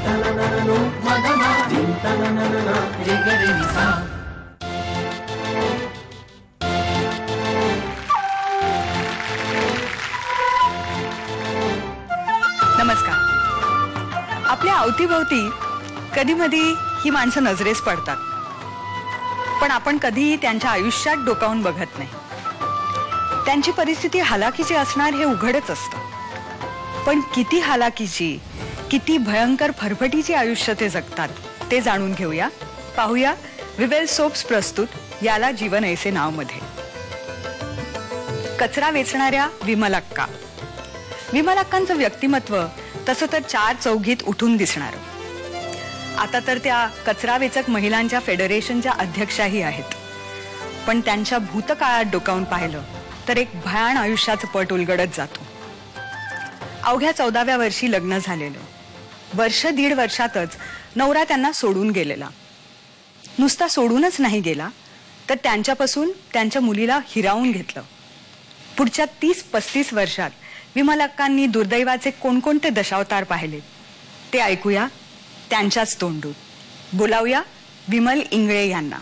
नमस्कार. आपल्या अवतीभोवती कधी मधी ही माणसं नजरेस पडतात, पण आपण कधीही त्यांच्या आयुष्यात डोकावून बघत नाही. त्यांची परिस्थिती हालाकीची असणार हे उघडच असतं, पण किती हालाकीची, किती भयंकर फरफटीची आयुष्य ते जगतात ते जाणून घेऊया. पाहूया विवेल सोप्स प्रस्तुत याला जीवन ऐसे नाव मध्ये. कचरा वेचणाऱ्या विमलक्का. विमलक्कांचं व्यक्तिमत्व तसं तर चार चौघीत उठून दिसणार. आता तर त्या कचरा वेचक महिलांच्या फेडरेशनच्या अध्यक्षाही आहेत, पण त्यांच्या भूतकाळात डोकावून पाहिलं तर एक भयान आयुष्याचं पट उलगडत जातो. अवघ्या 14व्या वर्षी लग्न झालेलं. वर्ष दीड वर्षातच नवरा त्यांना सोडून गेलेला. नुसता सोडूनच नाही गेला, तर त्यांच्यापासून त्यांच्या मुलीला हिरावून घेतलं. पुढच्या 30-35 वर्षात विमलक्कांनी दुर्दैवाचे कोणकोणते दशावतार पाहिले ते ऐकूया त्यांच्याच तोंडून. बोलावूया विमल इंगळे यांना.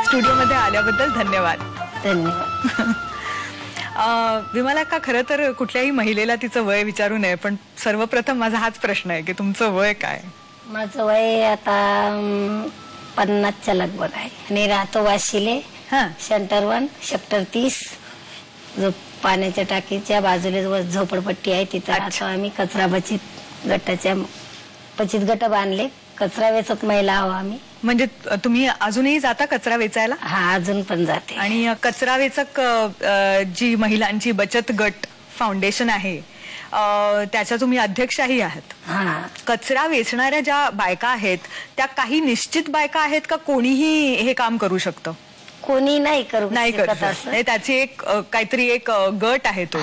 स्टुडिओमध्ये आल्याबद्दल धन्यवाद. धन्यवाद. विमलक्का, खरं तर कुठल्याही महिलेला तिचं वय विचारू नये, पण सर्वप्रथम माझा हाच प्रश्न आहे की तुमचं वय काय? माझं वय आता 50च्या लगभग आहे आणि राहतो वाशिले. Centre 1 sector 30. जो पाण्याच्या टाकीच्या बाजूला झोपडपट्टी आहे तिथं राहतो आम्ही. कचरा बचत गटाच्या बचत गट बांधले. कचरा वेचक महिला आहो आम्ही. म्हणजे तुम्ही अजूनही जाता कचरा वेचायला? हा, अजून पण जाते. आणि कचरा वेचक जी महिलांची बचत गट फाउंडेशन आहे त्याच्या तुम्ही अध्यक्षाही आहात. हा. कचरा वेचणाऱ्या ज्या बायका आहेत त्या काही निश्चित बायका आहेत का कोणीही हे काम करू शकतं? कोणी नाही करू त्याची एक काहीतरी एक गट आहे तो.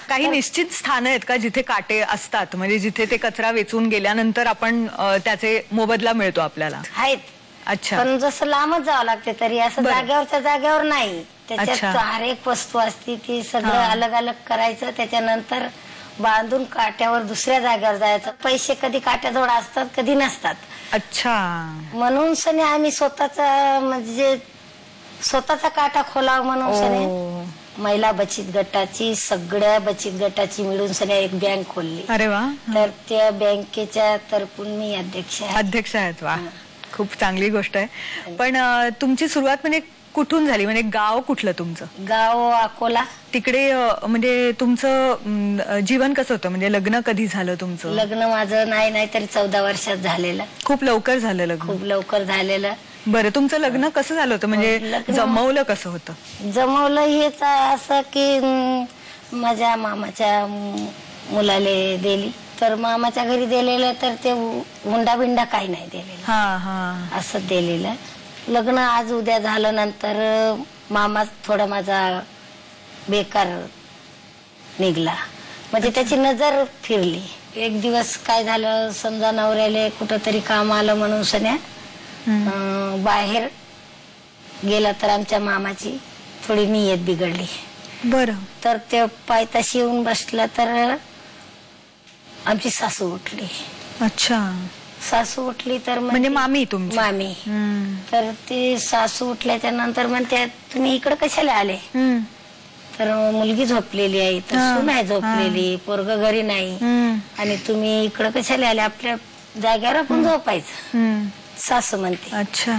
काही निश्चित स्थान आहेत का जिथे काटे असतात, म्हणजे जिथे ते कचरा वेचून गेल्यानंतर आपण त्याचे मोबदला मिळतो आपल्याला? आहेत. अच्छा. पण जसं लांबच जावं लागते तरी असं जागेवरच्या जागेवर नाही. त्याच्यात हर एक वस्तू असते ती सगळं अलग अलग करायचं. त्याच्यानंतर बांधून काट्यावर दुसऱ्या जागेवर जायचं. पैसे कधी काट्याजवळ असतात कधी नसतात. अच्छा. म्हणून सने आम्ही स्वतःचा म्हणजे स्वतःचा काटा खोलावा म्हणून सने महिला बचत गटाची सगळ्या बचत गटाची मिळून सने एक बँक खोलली. अरे वा. तर त्या बँकेच्या तर्फून मी अध्यक्ष आहेत. वा, खूप चांगली गोष्ट आहे. पण तुमची सुरुवात म्हणजे कुठून झाली? म्हणजे गाव कुठलं तुमचं? गाव अकोला. तिकडे म्हणजे तुमचं जीवन कसं होतं? म्हणजे लग्न कधी झालं तुमचं? लग्न माझं नाही तरी 14 वर्षात झालेलं. खूप लवकर झालं लग्न? खूप लवकर झालेलं. बरं, तुमचं लग्न कसं झालं होतं? म्हणजे जमवलं कसं होतं? जमवलं हेच असं की माझ्या मामाच्या मुलाले दिली, तर मामाच्या घरी दिलेलं तर ते हुंडा बिंडा काही नाही दिलेलं. असं दिलेलं. लग्न आज उद्या झालं. नंतर मामा थोडा माझा बेकार निघला, म्हणजे त्याची नजर फिरली. एक दिवस काय झालं, समजा नवऱ्याला कुठंतरी काम आलं म्हणून सन्या बाहेर गेला तर आमच्या मामाची थोडी नियत बिघडली. बरं. तर ते पायथ्याशी येऊन बसला तर आमची सासू उठली. अच्छा. सासू उठली तर म्हणजे मामी तुमची? मामी. तर ती सासू उठल्याच्या नंतर म्हणते तुम्ही इकडे कशाला आले? तर मुलगी झोपलेली आहे, तर सून आहे झोपलेली, पोरग घरी नाही, आणि तुम्ही इकडे कशाला आले? आपल्या जाग्यावर आपण झोपायचं. सासू म्हणते. अच्छा.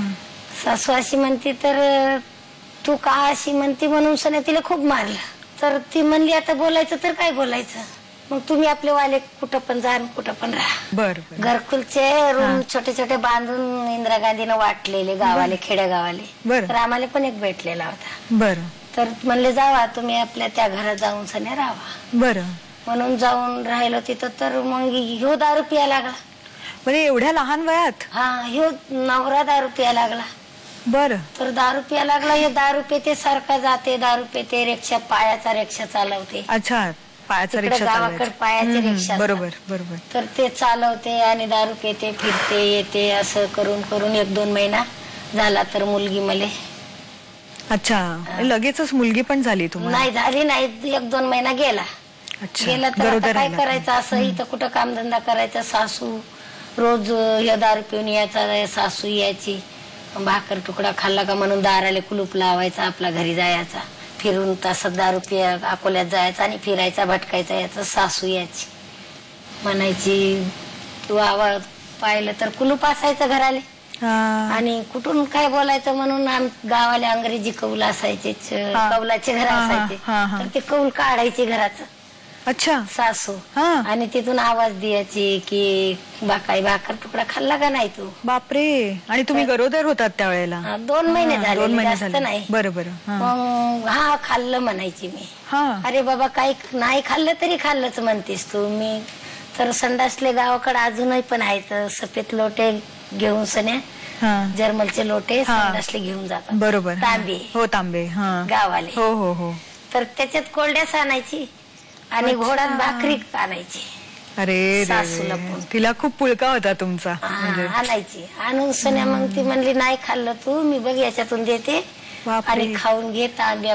सासू अशी म्हणते तर तू का अशी म्हणते म्हणून सने तिला खूप मारलं. तर ती म्हणली आता बोलायचं तर काय बोलायचं, मग तुम्ही आपले वाले कुठं पण जा कुठं पण राहा. बरं. घरकुलचे रूम छोटे छोटे बांधून इंदिरा गांधीनं वाटलेले गावाले, खेडेगावाले. तर आम्हाला पण एक भेटलेला होता. बरं. तर म्हणले जावा तुम्ही आपल्या त्या घरात जाऊन सने राहा. बरं. म्हणून जाऊन राहिलो तिथं. तर मग ह्यो दारू पिया लागला. म्हणजे एवढ्या लहान वयात? हा, ह्यो नवरा दारू पिया लागला. बरं. तर दारू पिया लागला. हे दारू पेते सारखा जाते, दारू पेते, रिक्षा पायाचा रिक्षा चालवते. अच्छा, पायाचा रिक्षा गावाकडे पायाची रिक्षा. बरोबर बरोबर. तर ते चालवते आणि दारू पेते, फिरते, येते. असं करून करून 1-2 महिना झाला तर मुलगी मले अच्छा, लगेचच मुलगी पण झाली तुम्हाला? नाही झाली नाही, 1-2 महिना गेला. गेला तर आता काय करायचं, असं इथं कुठं कामधंदा करायचा. सासू रोज या दारू पिऊन यायचा, सासू यायची, भाकर तुकडा खाल्ला का म्हणून दाराले कुलूप लावायचा, आपला घरी जायचा, फिरून तासात दारू पिया अकोल्यात जायचा आणि फिरायचा भटकायचा. याचा सासू यायची, म्हणायची तू आवाज पाहिलं तर कुलूप असायचं घराले, आणि कुठून काय बोलायचं म्हणून गावाला अंग्रेजी कौल असायचे, कौलाचे घर असायचे, तर ते कौल काढायचे घराचं. अच्छा. सासू आणि तिथून आवाज द्यायची की काही भाकर तुकडा खाल्ला का नाही तू? बापरे. आणि तुम्ही गरोदर होतात त्यावेळेला? 2 महिने झाले, जास्त नाही. बरोबर. मग हा खाल्लं म्हणायची मी. अरे बाबा काही नाही खाल्लं तरी खाल्लंच म्हणतेस तू. मी तर संडासले गावाकडे अजूनही पण आहेत, सफेद लोटे घेऊन सन्या, जर्मलचे लोटे संडासले घेऊन जातात. बरोबर. तांबे. हो, तांबे गावाले. हो हो हो. तर त्याच्यात कोरड्यास आणायची आणि घोडात भाकरी आणायची. अरे सासूला तिला खूप पुळका होता तुमचा. आणायची आणून सन्या. मग ती म्हणली नाही खाल्लं तू, मी बघ याच्यातून देते आणि खाऊन घे, तांब्या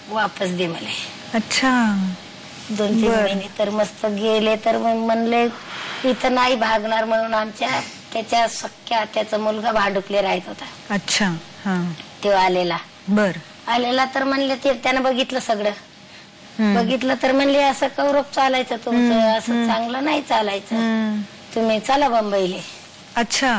वापस दे मला. अच्छा. 2-3 महिने तर मस्त गेले. तर मग म्हणले इथं नाही भागणार म्हणून आमच्या त्याच्या सख्या त्याचा मुलगा भांडुकले राहत होता. अच्छा. तो आलेला. बर. आलेला तर म्हणले ते त्यानं बघितलं सगळं. बघितलं तर म्हणले असं कौरव चालायचं तुमचं, असं चांगलं नाही चालायचं, तुम्ही चला बंबईले. अच्छा.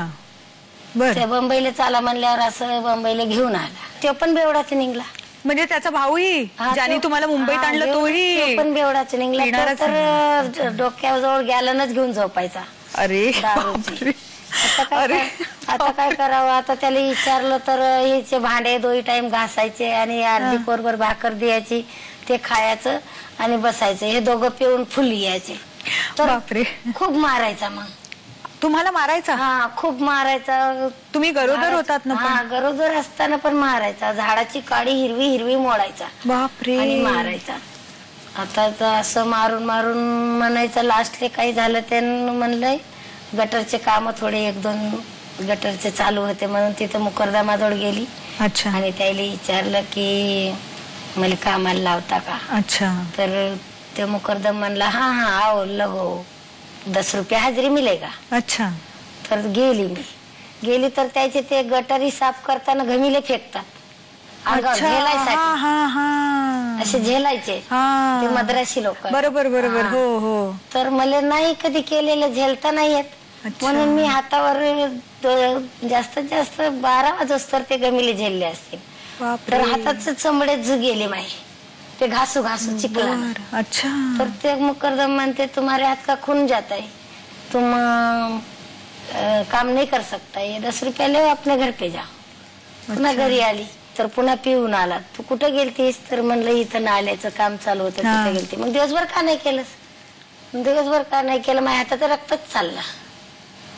बर. त्या बंबईला चला म्हणल्यावर असं बंबईला घेऊन आला. तो पण बेवडाच निघला. म्हणजे त्याचा भाऊही ज्याने तुम्हाला मुंबईत आणलं तोही पण बेवडाच निघला. तर डोक्याजवळ गॅलनच घेऊन झोपायचा. अरे आता काय करावं. आता त्याला विचारलं तर हिचे भांडे 2 टाइम घासायचे आणि अर्धी कोरभर भाकर द्यायची, ते खायचं आणि बसायचं. हे दोघं पिऊन फुल यायचे. बापरे. खूप मारायचा. मग तुम्हाला मारायचा? खूप मारायचा. तुम्ही गरोदर होतात ना? गरोदर असताना पण मारायचा. झाडाची काडी हिरवी हिरवी मोडायचा. बापरे. आणि मारायचा. आता असं मारून मारून म्हणायचं. लास्टले काही झालं त्यानं म्हणलंय गटरचे काम थोडे 1-2 गटरचे चालू होते म्हणून तिथं मुकरदमाजवळ गेली. अच्छा. आणि त्याला विचारलं की मला कामाला लावता का? अच्छा. तर ते मुकरदम म्हणला हा आओ लगो 10 रुपये हाजरी मिलेगा. अच्छा. तर गेली तर त्याचे ते गटारी साफ करताना घमिले फेकतात झेलायसाठी. असे झेलायचे ते मद्रासी लोक. बरोबर बरोबर. हो हो. तर मला नाही कधी केलेलं, झेलता नाही येत, म्हणून मी हातावर जास्तीत जास्त 12 वाजता ते गमिले झेलले असतील. तर हाताचे चमडे गेले माई, ते घासू घासू चिकला. अच्छा. तर ते मुकरदम म्हणते तुम्हारे हात का खून जाता है, तुम काम नहीं कर सकता, ये 10 रुपये ले अपने घर पे जाओ. पुन्हा घरी आली तर पुन्हा पिऊन आला. तू कुठे गेलतीस? तर म्हणलं इथं नाल्याचं काम चालू होतं, तिथे गेलती. मग दिवसभर का नाही केलंस? दिवसभर का नाही केलं? माझ्या हाताचं रक्तच चालला.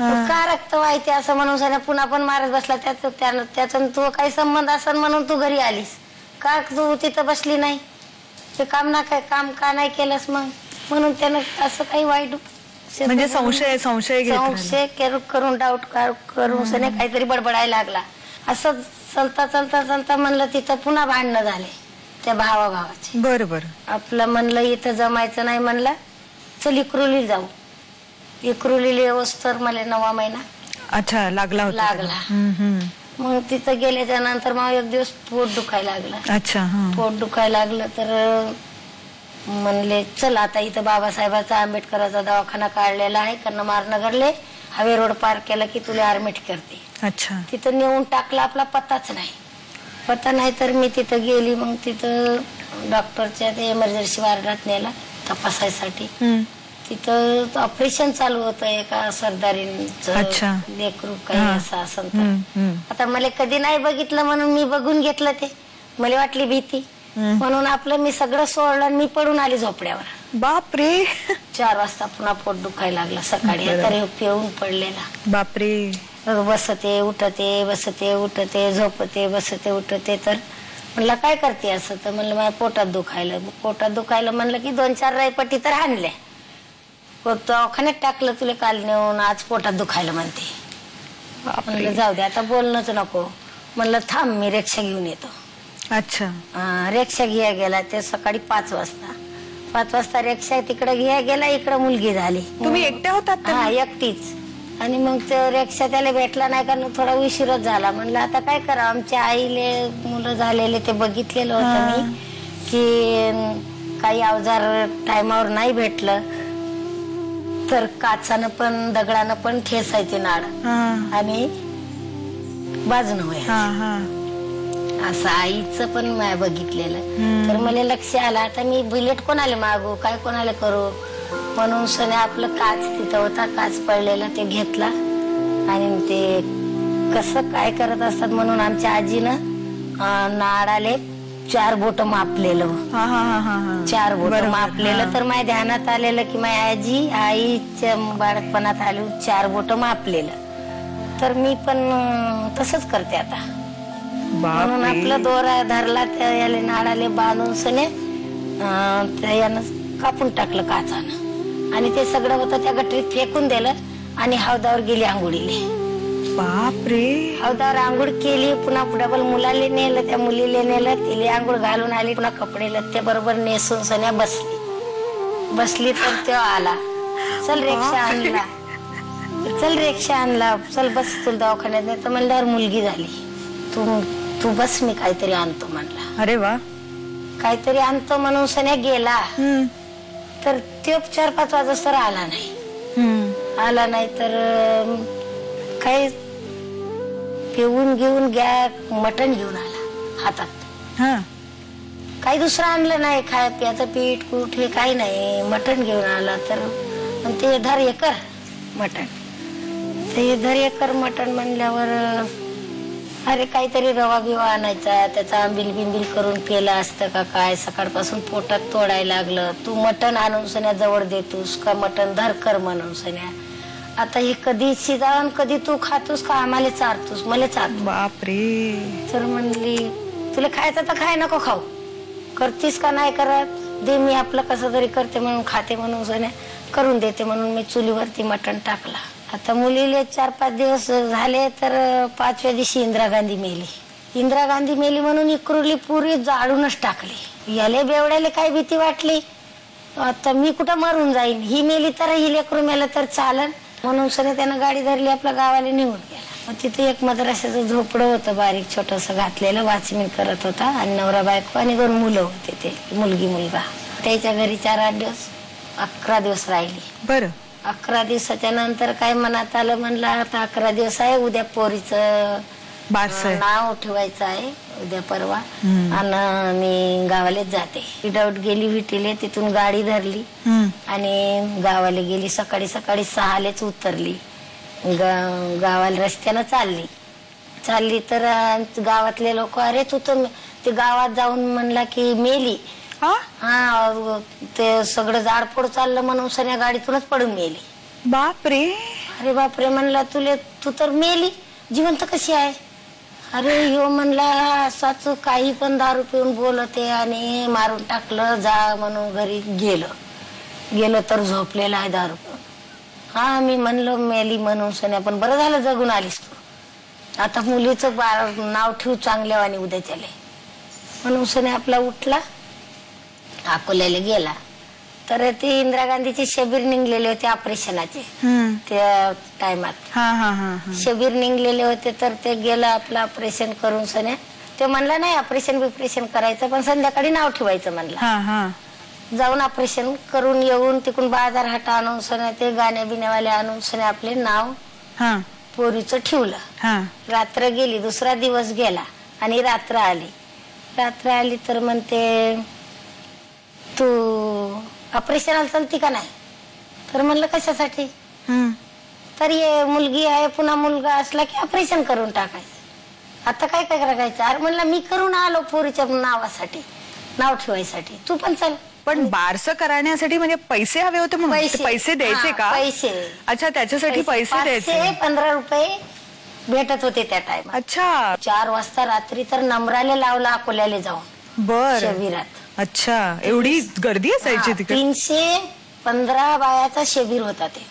का रक्त व्हायचे असं म्हणून पुन्हा पण मारत बसला. त्याचा तू काही संबंध असेल म्हणून तू घरी आलीस का? तू तिथं बसली नाही, ते काम का नाही केलंस? मग म्हणून त्यानं असं काही वाईट म्हणजे संशय करून डाऊट करून काहीतरी बडबडायला लागला. असं चलता म्हणलं तिथं पुन्हा भांडणं झाले त्या भावाचे. बरोबर. आपलं म्हणलं इथं जमायचं नाही, म्हणलं चल इकरुली जाऊ. इकरुलीला येऊस्तर मला 9वा महिना अच्छा लागला. मग तिथं गेल्याच्या नंतर मग एक दिवस पोट दुखायला लागलं. अच्छा. पोट दुखायला लागलं तर म्हणले चल आता इथं बाबासाहेबाचा आंबेडकराचा दवाखाना काढलेला आहे कर्णमारनगरले, हवे रोड पार केला की तुला ऍडमिट करते. अच्छा. तिथं नेऊन टाकला, आपला पत्ताच नाही. पत्ता नाही तर मी तिथं गेली. मग तिथं डॉक्टरच्या ते इमर्जन्सी वार्डात नेला तपासायसाठी. तिथं ऑपरेशन चालू होतं एका सरदारींचं, लेकरू काही असं असं. आता मला कधी नाही बघितलं म्हणून मी बघून घेतलं. ते मला वाटली भीती म्हणून आपलं मी सगळं सोडलं आणि मी पडून आली झोपड्यावर. बापरे. 4 वाजता पुन्हा पोट दुखायला लागला सकाळी. तर पिऊन पडलेला. बापरे. बसते उठते, बसते उठते, झोपते बसते उठते. तर म्हणलं काय करते असं? तर म्हणलं माझ्या पोटात दुखायला म्हणलं की 2-4 रायपट्टी तर आणल्या. दवाखान्यात टाकलं तुला काल नेऊन, आज पोटात दुखायला म्हणते. म्हणलं जाऊ दे आता बोलणंच नको. म्हणलं थांब मी रिक्षा घेऊन येतो. अच्छा. रिक्षा घ्या गेला ते सकाळी 5 वाजता. 5 वाजता रिक्षा तिकडे घ्या गेला, इकडे मुलगी झाली. तुम्ही एकट्या होतात? हा, एकटीच. आणि मग ते रिक्षा त्याला भेटला नाही कारण थोडा उशीरच झाला. म्हणलं आता काय करा, आमच्या आईले मुलं झालेले ते बघितलेलं होतं मी की काही अवजार टायमावर नाही भेटलं तर काचानं पण दगडानं पण ठेसायचे नाड आणि बाजून व्हायचं. असं आईचं पण मी बघितलेलं. तर मला लक्ष आलं आता मी बुलेट कोणाला मागू, काय कोणाला करू, म्हणून सने आपलं काच तिथं होता, काच पडलेला ते घेतला आणि ते कसं काय करत असतात म्हणून आमच्या आजीनं नाडाले 4 बोट मापलेलं. 4 बोट मापलेलं. तर माझ्या ध्यानात आलेलं की माझी आजी आईच्या बाळपणात आली 4 बोट मापलेलं. तर मी पण तसंच करते आता. म्हणून आपला दोरा धरला त्या याला नाडाले बांधून सने यानं कापून टाकलं काचानं आणि ते सगळं होतं त्या गटरीत फेकून दिलं आणि हौदावर गेली आंघोळीले. बापरे. हौदावर आंघोळ केली, पुन्हा डबल मुलाले नेलं, त्या मुलीले नेलं, तिले आंघोळ घालून आली, पुन्हा कपडे लत्ते बरोबर नेसून सन्या बसली तर तो आला, चल रिक्षा आणला, चल रिक्षा आणला, चल बस तुला दवाखान्यात नाही. तर म्हणल्यावर मुलगी झाली, तू बस मी काहीतरी आणतो म्हणला. अरे वा. काहीतरी आणतो म्हणून सन्या गेला. तर तो 4-5 वाजता आला नाही. तर काही पिऊन घेऊन मटण घेऊन आला हातात. काही दुसरं आणलं नाही, खाय प्याचं पीठ कूट हे काही नाही, मटण घेऊन आला. तर ते धर एकर मटण, ते धर एकर मटण म्हणल्यावर अरे काहीतरी रवा बिवा आणायचा, त्याचा आंबिल बिंबिल करून केलं असतं का काय, सकाळपासून पोटात तोडायला लागलं. तू मटण आणून सन्या जवळ देतोस का, मटण धर कर म्हणून सन्या. आता हे कधी शिजावून कधी तू खातोस का आम्हाला चारतोस, मला चार. बापरे. तर म्हणली तुला खायचं तर खाय, नको खाऊ, करतीस का नाही करत, दे मी आपलं कसं तरी करते म्हणून खाते म्हणून सन्या करून देते म्हणून मी चुलीवरती मटण टाकला. आता मुलीले 4-5 दिवस झाले तर 5व्या दिवशी इंदिरा गांधी मेली. इंदिरा गांधी मेली म्हणून इकरुली पुरी जाळूनच टाकली. याले बेवड्याले काय भीती वाटली, आता मी कुठं मरून जाईन, ही मेली तर ही लेकरू मेलं तर चालन म्हणून सगळं त्यानं गाडी धरली, आपल्या गावाला निघून गेला. मग तिथे एक मद्रासाचं झोपडं होतं बारीक छोटस घातलेलं, वाचमीन करत होता आणि नवरा बायको आणि 2 मुलं होते, ते मुलगी मुलगा. त्याच्या घरी 4-8 दिवस 11 दिवस राहिली. बरं. 11 दिवसाच्या नंतर काय मनात आलं, म्हणलं आता 11 दिवस आहे, उद्या पोरीचं नाव ठेवायचं आहे उद्या परवा आणि मी गावालाच जाते. विदाऊट गेली विटीले, तिथून गाडी धरली आणि गावाला गेली. सकाळी 6:00 उतरली, गावाला रस्त्यानं चालली तर गावातले लोक अरे तू तर ते गावात जाऊन म्हणला की मेली. हा, ते सगळं जाडपोड चाललं म्हणून सगळ्या गाडीतूनच पडून मेली. बापरे. अरे बापरे म्हणला, तू तर मेली, जिवंत कशी आहे. अरे यो म्हणला असाच काही पण दारू पिऊन बोलते आणि मारून टाकलं, जा म्हणून घरी गेलो तर झोपलेला आहे दारू पिऊन. हा, मी म्हणलो मेली म्हणून सन्या, पण बरं झालं जगून आलीस तू, आता मुलीचं नाव ठेवू चांगल्या आणि उद्या त्याले म्हणून सन्या आपला उठला, अकोल्याला गेला. तर ते इंदिरा गांधीचे शिबिर निघलेले होते ऑपरेशनाचे त्या टायमात. शिबिर निघलेले होते तर ते गेलं आपलं ऑपरेशन करून सन्या. ते म्हणला नाही ऑपरेशन करायचं, पण संध्याकाळी नाव ठेवायचं म्हणला. जाऊन ऑपरेशन करून येऊन तिकडून बाजार हाट आणून सन्या ते गाण्या बिण्यावाले आणून सन्या आपले नाव पोरीचं ठेवलं. रात्र गेली, दुसरा दिवस गेला आणि रात्र आली तर म्हणते तू ऑपरेशनला चालती का नाही. तर म्हणलं कशासाठी. तर ये मुलगी आहे, पुन्हा मुलगा असला की ऑपरेशन करून टाकायचं, आता काय करायचं. अरे म्हणलं मी करून आलो पोरीच्या नावासाठी, नाव ठेवायसाठी, तू पण चल. पण बारसं करण्यासाठी म्हणजे पैसे हवे होते म्हणून पैसे द्यायचे का. पैसे. अच्छा, त्याच्यासाठी पैसे द्यायचे. 15 रुपये भेटत होते त्या टाइम. अच्छा. 4 वाजता रात्री तर नंबराला लावला अकोल्याला जाऊन. बर. शिबिरात. अच्छा, एवढी गर्दी असायची तिकडे. 315 बायाचा शिबिर होता ते.